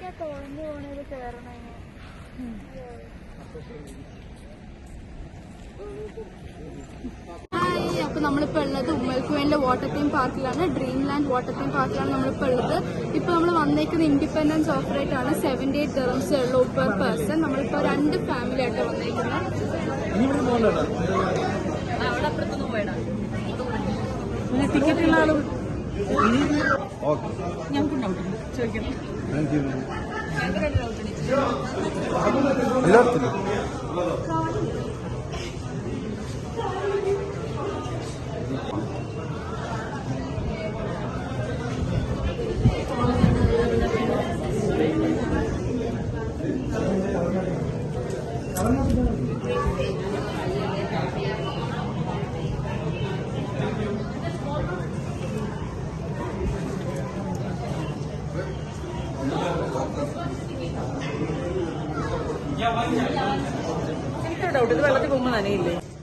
അപ്പൊ നമ്മളിപ്പോ ഉള്ളത് ഉമ്മൽക്കുവേലിന്റെ വാട്ടർ തീം പാർക്കിലാണ്. ഡ്രീം ലാൻഡ് വാട്ടർ തീം പാർക്കിലാണ് നമ്മളിപ്പോ ഉള്ളത്. ഇപ്പൊ നമ്മൾ വന്നേക്കുന്ന ഇൻഡിപെൻഡൻസ് ഓഫ് റേറ്റ് ആണ്. 78 dirhams ഉള്ളൂ പെർ പേഴ്സൺ. നമ്മളിപ്പോ 2 ഫാമിലി ആയിട്ട് വന്നേക്കുന്നത്. ടിക്കറ്റ് ഉള്ളാലും ചോദിക്കണം.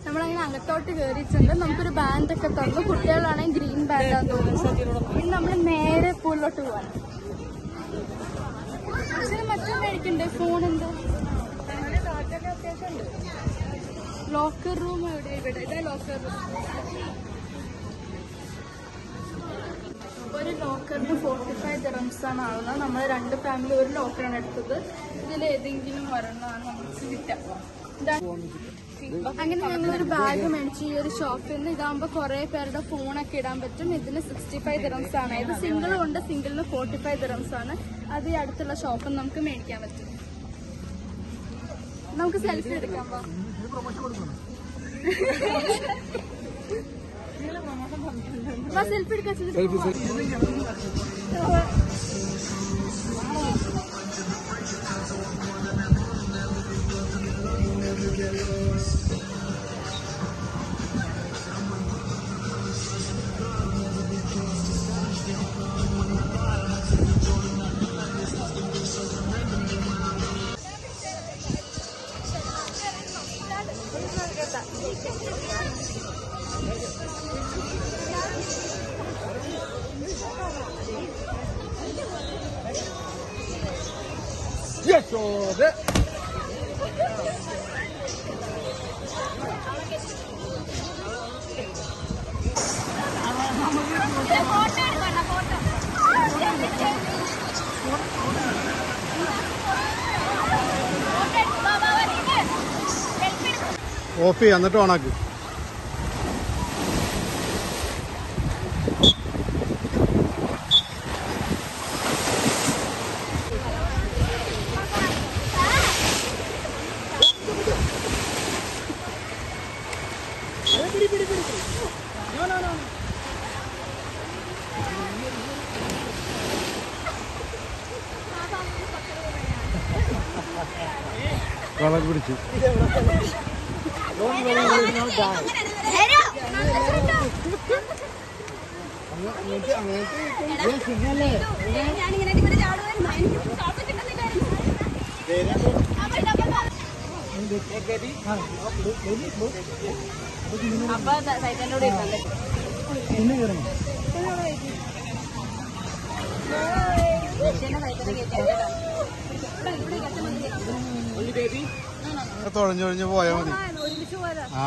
നമ്മളങ്ങനെ അകത്തോട്ട് കയറിയിട്ടുണ്ട്. നമുക്കൊരു ബാൻഡ് ഒക്കെ തന്നു. കുട്ടികളാണെങ്കിൽ ഗ്രീൻ ബാൻഡാന്ന് തോന്നുന്നു. ഇനി നമ്മൾ നേരെ പൂളിലോട്ട് പോവാൻ. മറ്റും മേടിക്കണ്ടേ? ഫോണുണ്ട്, അത്യാവശ്യം. ലോക്കർ റൂം എവിടെ? ഇവിടെ ഇതാ ലോക്കർ റൂം. ഒരു ലോക്കറിന് 45 dirhams ആണ് ആവുന്നത്. നമ്മൾ 2 ഫാമിലി ഒരു ലോക്കറാണ് എടുത്തത്. ഇതിൽ ഏതെങ്കിലും ഒരെണ്ണമാണ് നമുക്ക് കിട്ടുക. അങ്ങനെ ഞങ്ങളൊരു ബാഗ് മേടിച്ചു ഈ ഒരു ഷോപ്പിൽ നിന്ന്. ഇതാകുമ്പോൾ കുറെ പേരുടെ ഫോണൊക്കെ ഇടാൻ പറ്റും. ഇതിന് 65 dirhams ആണ്. ഇത് സിംഗിളും ഉണ്ട്. സിംഗിളിന് 45 dirhams ആണ്. അത് ഈ അടുത്തുള്ള ഷോപ്പിൽ നമുക്ക് മേടിക്കാൻ പറ്റും. നമുക്ക് സെൽഫി എടുക്കാൻ പോവാം. സെൽഫി എടുക്കാൻ ഓഫ് ചെയ്യാം, എന്നിട്ട് ഓണാക്ക്. കളർ പിടിച്ചു. തുഴഞ്ഞൊഴിഞ്ഞ് പോയാ മതി. ആ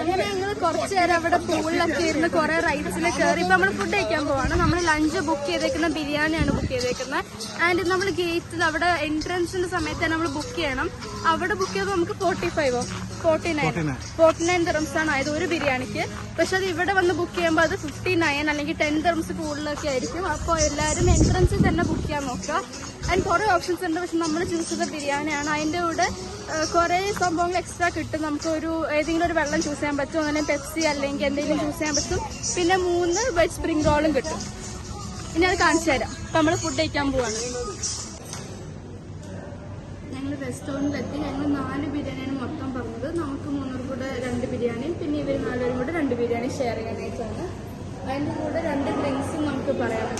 അങ്ങനെ ഞങ്ങൾ കുറച്ചു നേരം അവിടെ പൂളിലൊക്കെ ഇരുന്ന് കുറെ റൈഡ്സിൽ കയറി. ഇപ്പൊ നമ്മൾ ഫുഡ് കഴിക്കാൻ പോവാണ്. നമ്മൾ ലഞ്ച് ബുക്ക് ചെയ്തേക്കുന്ന ബിരിയാണിയാണ് ബുക്ക് ചെയ്തേക്കുന്നത്. ആൻഡ് നമ്മൾ ഗേറ്റിൽ അവിടെ എൻട്രൻസിന്റെ സമയത്ത് നമ്മൾ ബുക്ക് ചെയ്യണം. അവിടെ ബുക്ക് ചെയ്തപ്പോൾ നമുക്ക് 45 49 dirhams ആണ് ആയത് ഒരു ബിരിയാണിക്ക്. പക്ഷെ അത് ഇവിടെ വന്ന് ബുക്ക് ചെയ്യുമ്പോൾ അത് 59 അല്ലെങ്കിൽ 10 dirhams കൂടുതലൊക്കെ ആയിരിക്കും. അപ്പോൾ എല്ലാവരും എൻട്രൻസിൽ തന്നെ ബുക്ക് ചെയ്യാൻ നോക്കുക. അതിന് കുറേ ഓപ്ഷൻസ് ഉണ്ട്. പക്ഷെ നമ്മൾ ചൂസ് ചെയ്ത ബിരിയാണിയാണ്. അതിൻ്റെ കൂടെ കുറേ സംഭവങ്ങൾ എക്സ്ട്രാ കിട്ടും. നമുക്ക് ഏതെങ്കിലും ഒരു വെള്ളം ചൂസ് ചെയ്യാൻ പറ്റും, അല്ലെങ്കിൽ പെപ്സി അല്ലെങ്കിൽ എന്തെങ്കിലും ചൂസ് ചെയ്യാൻ പറ്റും. പിന്നെ 3 വെജ് സ്പ്രിംഗ് റോളും കിട്ടും. ഇനി അത് കാണിച്ചു തരാം. അപ്പം നമ്മൾ ഫുഡ് കഴിക്കാൻ പോവാണ്. ഞങ്ങൾ റെസ്റ്റോറൻറ്റിലെത്തി. ഞങ്ങൾ 4 ബിരിയാണിയാണ് മൊത്തം പറഞ്ഞത്. നമുക്ക് 3 കൂടെ 2 ബിരിയാണിയും പിന്നെ ഇവർ 4 കൂടെ 2 ബിരിയാണി ഷെയർ ചെയ്യാനായിട്ടാണ്. അതിൻ്റെ കൂടെ 2 ഡ്രിങ്ക്സും നമുക്ക് പറയാം.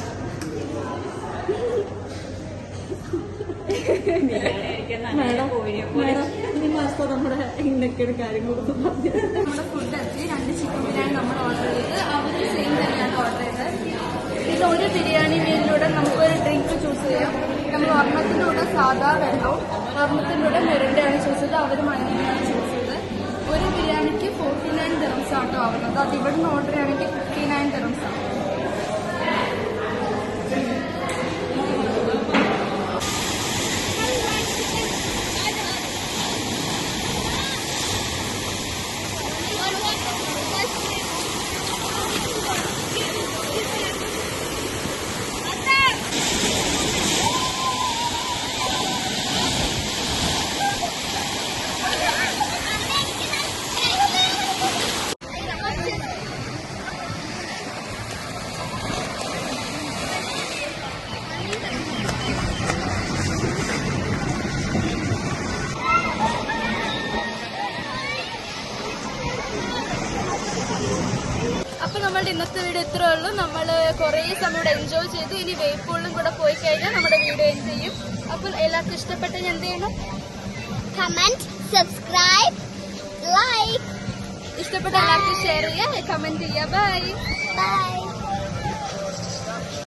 നമ്മുടെ ഫുഡ് എത്തി. 2 ചിക്കൻ ബിരിയാണി നമ്മൾ ഓർഡർ ചെയ്ത് അവർ സെയിം തന്നെയാണ് ഓർഡർ ചെയ്തത്. ഇതിൽ ഒരു ബിരിയാണി മീലിലൂടെ നമുക്കൊരു ഡ്രിങ്ക് ചൂസ് ചെയ്യാം. നമ്മൾ ഒരെണ്ണത്തിലൂടെ സാധാ വെള്ളവും ഒരെണ്ണത്തിലൂടെ മെറിൻ്റെയാണ് ചൂസ് ചെയ്തത്. അവർ മഞ്ഞയാണ് ചൂസ് ചെയ്തത്. ഒരു ബിരിയാണിക്ക് 49 dirhams ആട്ടോ ആവുന്നത്. അത് ഇവിടെ നിന്ന് ഓർഡർ ചെയ്യുകയാണെങ്കിൽ 59 dirhams ആണ്. അപ്പോൾ നമ്മളുടെ ഇന്നത്തെ വീഡിയോ ഇത്രേ ഉള്ളൂ. നമ്മൾ കുറേ സമയം ഇവിടെ എൻജോയ് ചെയ്തു. ഇനി വേവ് പൂളിലും കൂടെ പോയി കഴിഞ്ഞാൽ നമ്മുടെ വീഡിയോ എൻഡ് ചെയ്യും. അപ്പോൾ എല്ലാവർക്കും ഇഷ്ടപ്പെട്ട ഞാൻ എന്ത് ചെയ്യണം? Comment, subscribe, like. ഇഷ്ടപ്പെട്ട എല്ലാവർക്കും ഷെയർ ചെയ്യുക, കമന്റ് ചെയ്യുക. ബൈ.